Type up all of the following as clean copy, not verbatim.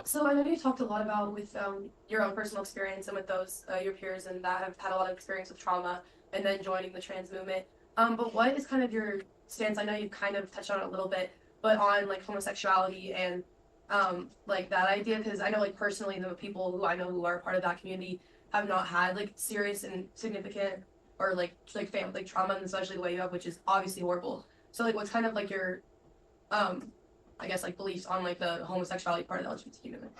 So I know you talked a lot about with your own personal experience and with those your peers and that have had a lot of experience with trauma and then joining the trans movement. But what is kind of your stance? I know you kind of touched on it a little bit, but on like homosexuality and like that idea, because I know like personally the people who I know who are part of that community have not had like serious and significant or like family like trauma, and especially the way you have, which is obviously horrible. So like, what's kind of like your um I guess like beliefs on like the homosexuality part of the LGBTQ movement?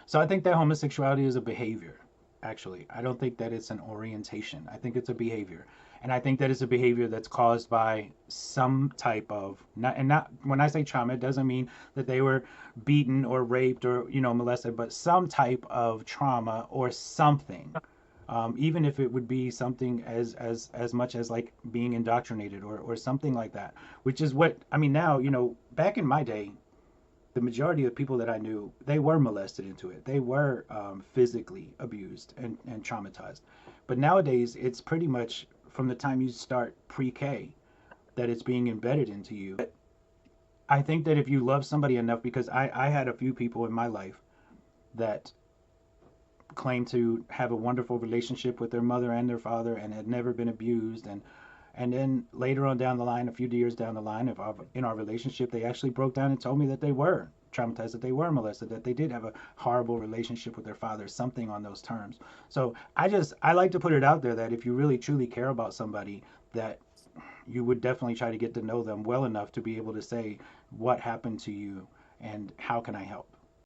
So I think that homosexuality is a behavior, actually. I don't think that it's an orientation. I think it's a behavior. And I think that it's a behavior that's caused by some type of not when I say trauma, it doesn't mean that they were beaten or raped or molested, but some type of trauma or something. Even if it would be something as much as like being indoctrinated or something like that, which is what I mean now. Back in my day, the majority of people that I knew, they were molested into it. They were physically abused and traumatized. But nowadays, it's pretty much from the time you start pre-K that it's being embedded into you. I think that if you love somebody enough, because I had a few people in my life that claimed to have a wonderful relationship with their mother and their father and had never been abused, and then later on down the line, a few years down the line in our relationship, they actually broke down and told me that they were traumatized, that they were molested, that they did have a horrible relationship with their father, something on those terms. So I like to put it out there that if you really truly care about somebody, that you would definitely try to get to know them well enough to be able to say what happened to you and how can I help.